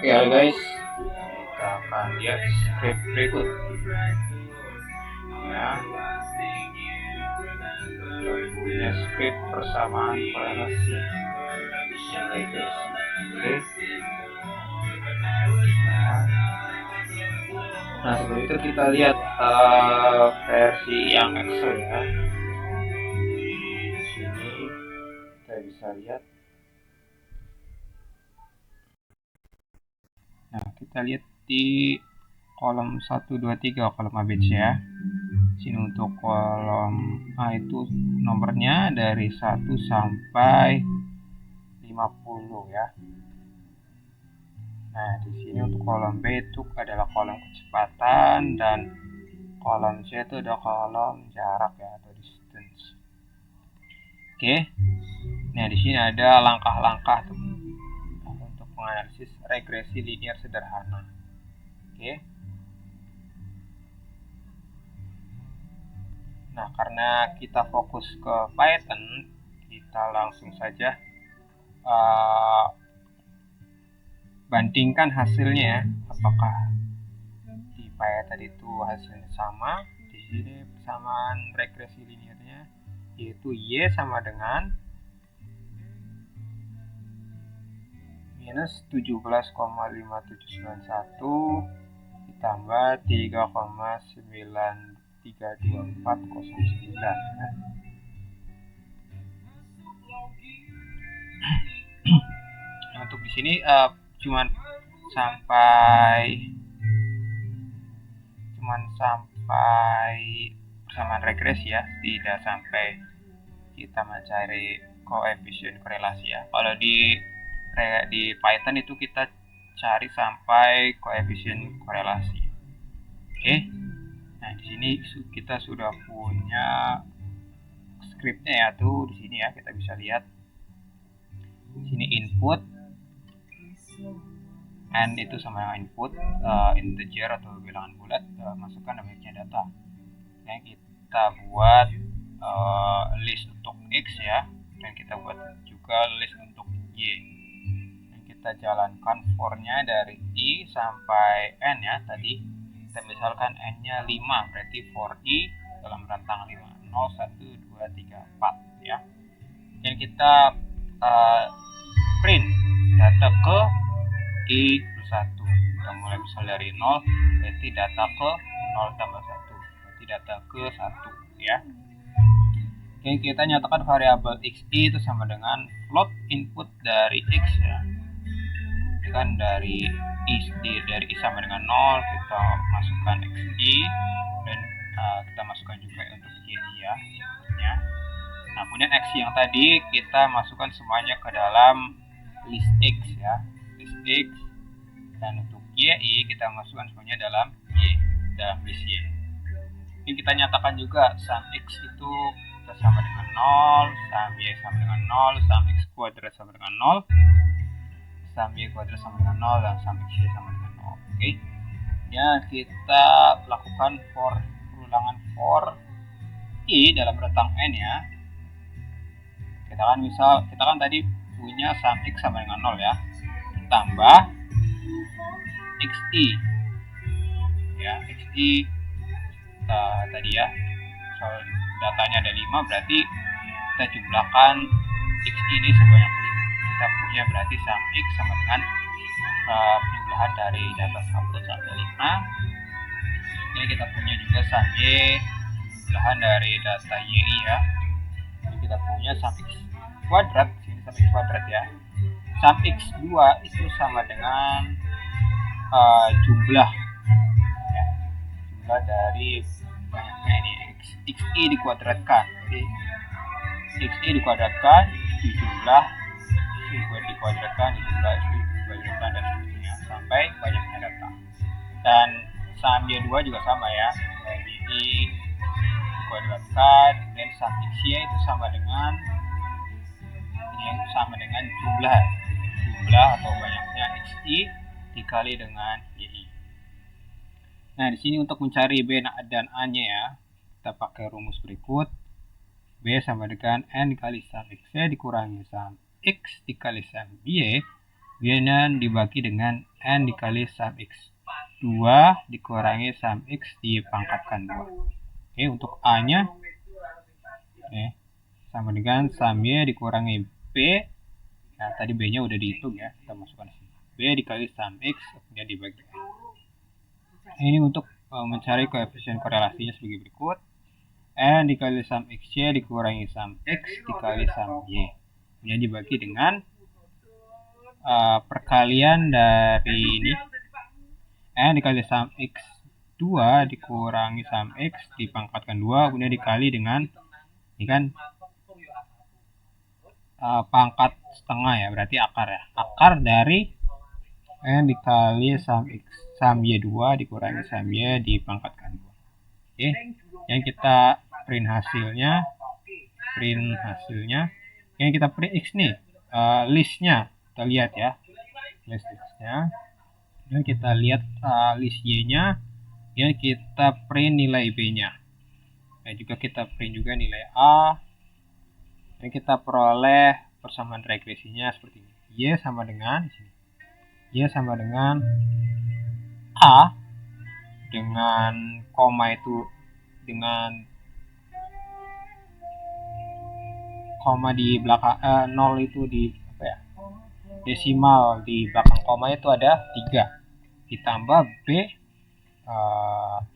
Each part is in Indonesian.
Ya guys, kita akan lihat script berikut. Ya, punya script persamaan korelasi. Oke guys, oke. Nah sebelum itu kita lihat versi yang Excel ya. Di sini kita bisa lihat. Nah kita lihat di kolom 1, 2, 3 kolom ABC ya. Sini untuk kolom A itu nomornya dari 1 sampai 50 ya. Nah, di sini untuk kolom B itu adalah kolom kecepatan dan kolom C itu ada kolom jarak ya atau distance. Oke. Nah, di sini ada langkah-langkah untuk menganalisis regresi linear sederhana. Oke. Nah, karena kita fokus ke Python, kita langsung saja bandingkan hasilnya ya, apakah di Python itu hasilnya sama. Di sini persamaan regresi linearnya yaitu Y sama dengan minus 17,5791 ditambah 3,932409 ya. Nah, untuk di sini cuman sampai persamaan regresi ya, tidak sampai kita mencari koefisien korelasi ya. Kalau di Python itu kita cari sampai koefisien korelasi. Oke. Nah, di sini kita sudah punya scriptnya ya tuh di sini ya, kita bisa lihat. Di sini input n itu sama dengan input integer atau bilangan bulat, masukkan namanya data. Yang kita buat list untuk x ya, dan kita buat juga list untuk y. Dan kita jalankan for-nya dari i sampai n ya tadi. Kita misalkan n-nya 5, berarti for i dalam rentang 5, 0, 1, 2, 3, 4 ya. Dan kita print data ke i plus 1. Kita mulai misal dari 0, berarti data ke 0 tambah 1, berarti data ke 1 ya. Oke, kita nyatakan variabel xi itu sama dengan float input dari x ya. Kan dari i sama dengan 0, kita masukkan xi dan kita masukkan juga untuk y ya. Nah, kemudian x yang tadi kita masukkan semuanya ke dalam list x ya, list x, dan untuk y kita masukkan semuanya dalam list y. Ini kita nyatakan juga sum x itu kita sama dengan 0, sum y sama dengan 0, sum x kuadrat sama dengan 0, sum y kuadrat sama dengan 0, dan sum x y sama dengan 0. Oke. Ya, kita lakukan ulangan for i dalam rentang n ya. Kita kan tadi punya sum x sama dengan 0 ya, tambah xi ya, xi tadi ya, soal datanya ada 5, berarti kita jumlahkan xi ini sebanyak 5. Kita punya berarti sum x sama dengan penjumlahan dari data 1 sampai 5. Ini kita punya juga sum y, penjumlahan dari data y ya. Ini kita punya sum x kuadrat, sini sum x kuadrat ya. Sum x2 itu sama dengan jumlah ya, jumlah dari banyaknya ini xi dikuadratkan. Jadi xi dikuadratkan dijumlah, dikuadratkan dijumlah, dikuadratkan, dan seterusnya sampai banyaknya data. Dan sum y2 juga sama ya, dari i dikuadratkan, dan sum xy itu sama dengan jumlah atau banyaknya xi dikali dengan yi. Nah, di sini untuk mencari b dan a-nya ya, kita pakai rumus berikut. B sama dengan n kali sum x dikurangi sum x dikali sum y, y-nya dibagi dengan N dikali sum X 2 dikurangi sum X dipangkatkan 2. Oke, untuk A nya sama dengan sum Y dikurangi B. Nah, tadi B nya udah dihitung ya, kita masukkan sini. B dikali sum X kemudian dibagi N. Ini untuk mencari koefisien korelasinya sebagai berikut. N dikali sum XY dikurangi sum X dikali sum Y. Kemudian dibagi dengan perkalian dari ini. N dikali sum X 2 dikurangi sum X dipangkatkan 2 kemudian dikali dengan ini kan pangkat setengah ya, berarti akar ya. Akar dari N dikali sum X sum Y 2 dikurangi sum Y dipangkatkan 2. Oke, yang kita print hasilnya. Yang kita print X nih, listnya kita lihat ya, listnya. Dan kita lihat list Y-nya, ya kita print nilai B-nya. Dan juga kita print juga nilai A. Dan kita peroleh persamaan regresinya seperti ini. Y sama dengan Y sama dengan A dengan koma itu dengan koma di belakang 0 itu di apa ya? Desimal di belakang koma itu ada 3 ditambah B 3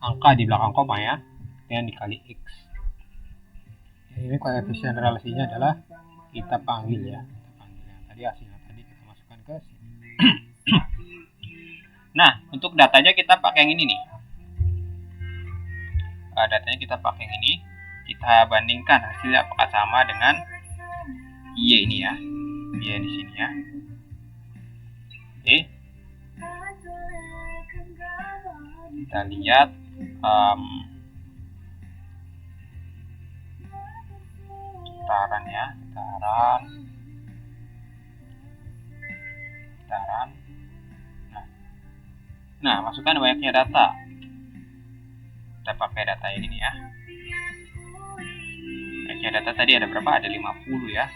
angka di belakang koma ya, dan dikali X. Ini koefisien relasinya adalah kita panggil ya, tadi hasilnya tadi kita masukkan ke sini. Nah, untuk datanya kita pakai yang ini nih. Datanya kita pakai yang ini, kita bandingkan hasilnya apakah sama dengan Y ini ya, Y di sini ya. Oke, kita lihat gitaran ya, gitaran. Nah, masukkan banyaknya data. Kita pakai data ini nih ya. Banyaknya data tadi ada berapa? Ada 50 ya.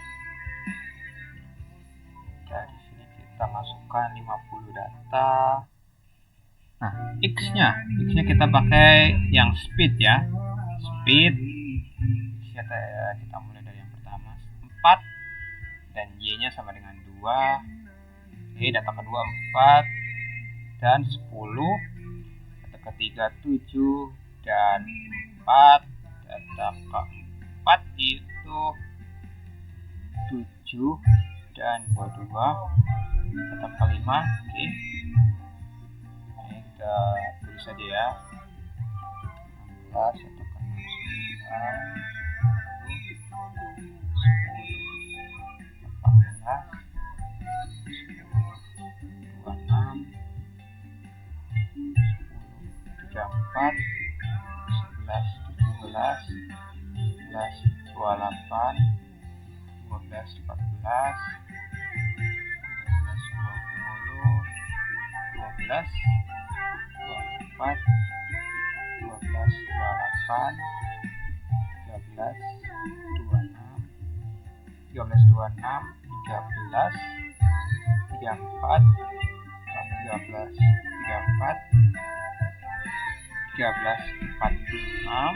Dari sini kita masukkan 50 data. Nah, X-nya kita pakai yang speed ya. Speed. Kita mulai dari yang pertama 4 dan Y-nya sama dengan 2. Oke, data kedua 4 dan 10. Data ketiga 7 dan 4. Data keempat itu 7 dan 22. Data kelima, oke. Ini kita tulis saja ya. 16 atau 4, 11, 17, 11, 28, 15, 14, 15, 20, 12, 24, 12, 28, 13, 26, 13, 26, 13, 34, 13, 34, 13, 46,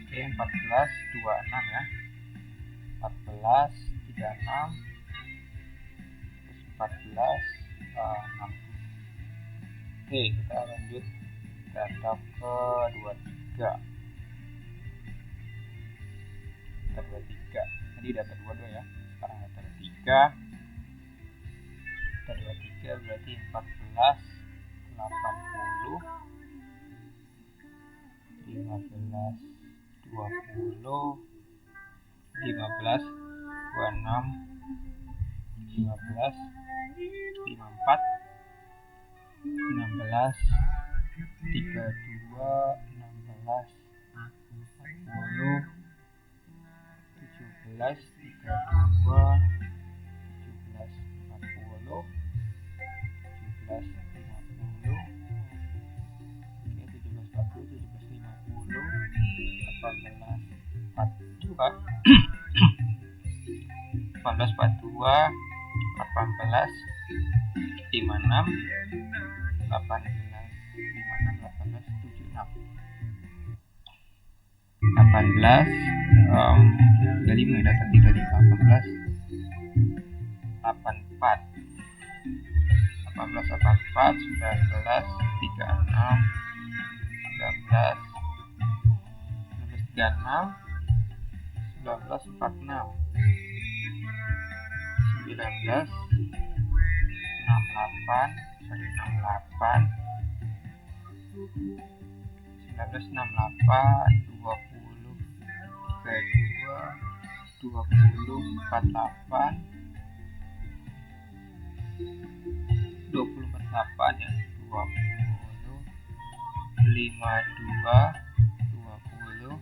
oke, 14, 26 ya, 14, 36, 14, 6. Oke, kita lanjut data ke 23. Data 23. Tadi data 22 ya. Sekarang data 23. Data 23 berarti 14, 80, 15, 20, 15, 26, 15, 54, 16, 32, 16, 40, 17, 32, 17, 40, 17, 50, oke, 17, 40, 17, 50, 18, 42, 1842, 18, 56, 18, 56, 18, 76, 18, 25 data 35, 18, 84, 18, 84, 19, 36, 19, 36, 19, 46, 19, 68, 68, 19, 68, 20, 32, 20, 48, 20, 48 ya, 20, 52, 20,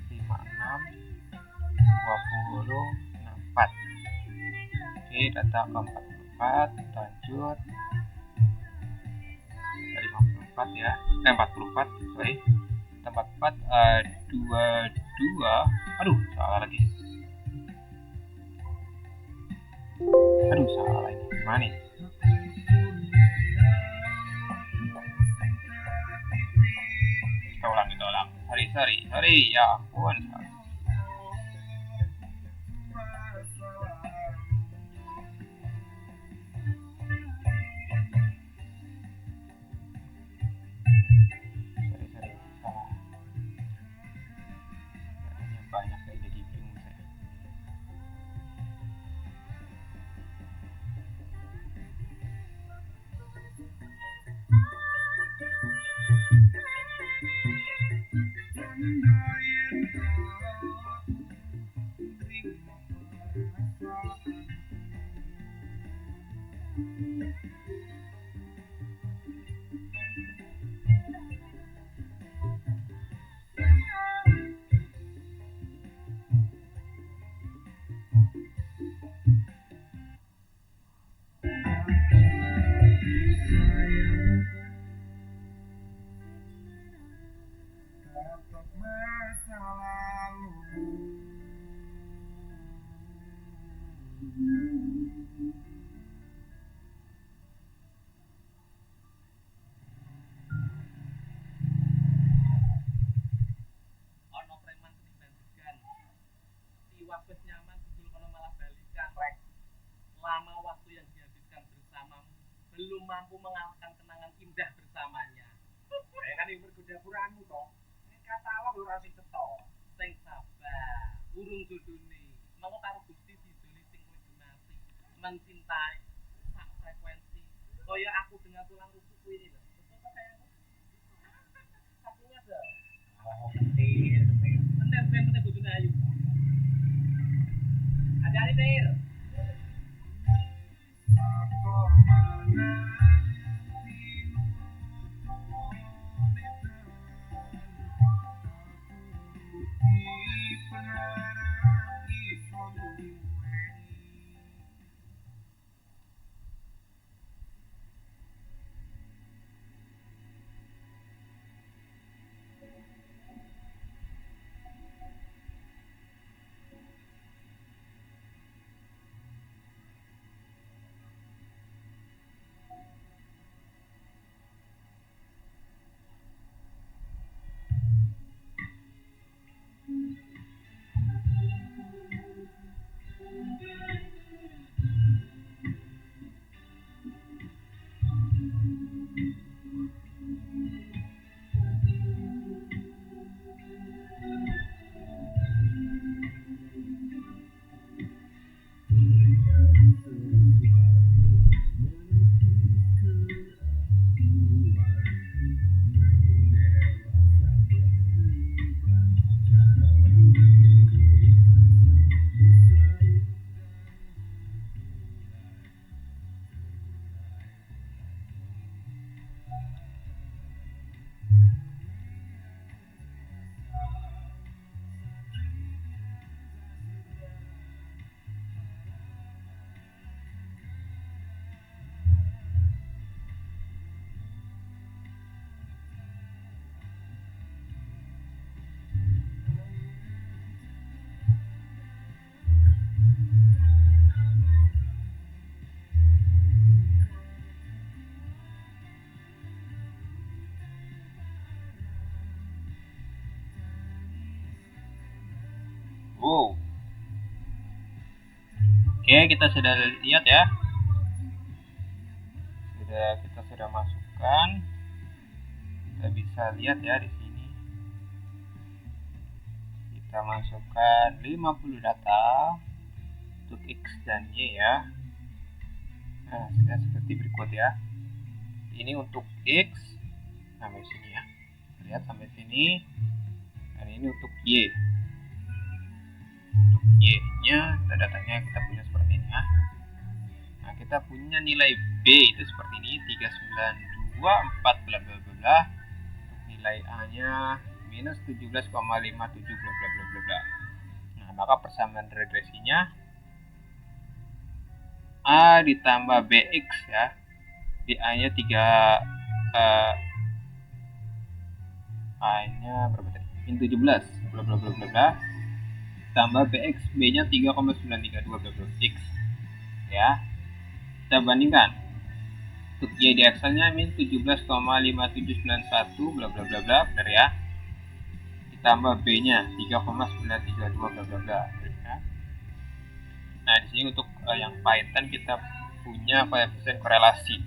56, 20, 64. Oke, data ke-44 lanjut. Data 54 ya. 44, sorry. Data 44 22. Aduh, salah lagi. Aduh, salah ini. Gimana nih? Kita ulang. Sorry. Ya ampun. Sorry. Salah. Datanya banyak saya jadi bingung saya. Belum mampu mengalahkan kenangan indah bersamanya. Saya kan yang bergedapuramu toh. Ini katalog lho rasih ceto. Sing sabar, urung jodone. Mengko karo Gusti didoli sing kowe gemati, mencintai sak frekuensi. Kaya aku dengan tulang rusukku ini lho. Betul kok sayangku? Kakinya ada. Oh, ketir. Bener bojone ayu. Ada-ada Tir. Oke, kita sudah lihat ya. Kita sudah masukkan. Kita bisa lihat ya di sini. Kita masukkan 50 data untuk X dan Y ya. Nah, seperti berikut ya. Ini untuk X sampai sini ya. Lihat sampai sini. Dan ini untuk Y. Untuk Y-nya datanya kita punya seperti ini ya. Nah, kita punya nilai B itu seperti ini 3924 bla bla bla bla. Untuk nilai A-nya minus 17,57 bla bla bla bla bla. Nah, maka persamaan regresinya A ditambah BX ya. Di A-nya 3 A-nya berapa tadi? Min 17 bla bla bla bla bla. Tambah BX B-nya 3,932 bla bla X. Ya. Kita bandingkan. Untuk Y di Excel-nya min 17,5791 bla bla bla bla, benar ya. Ditambah B-nya 3,932 bla bla bla. Ya. Nah, di sini untuk yang Python kita punya koefisien korelasi.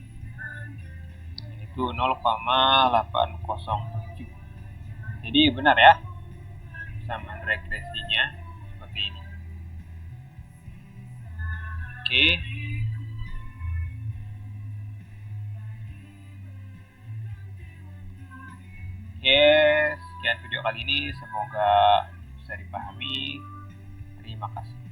Itu 0,807. Jadi benar ya. Persamaan regresinya seperti ini. Oke. Oke, sekian video kali ini. Semoga bisa dipahami. Terima kasih.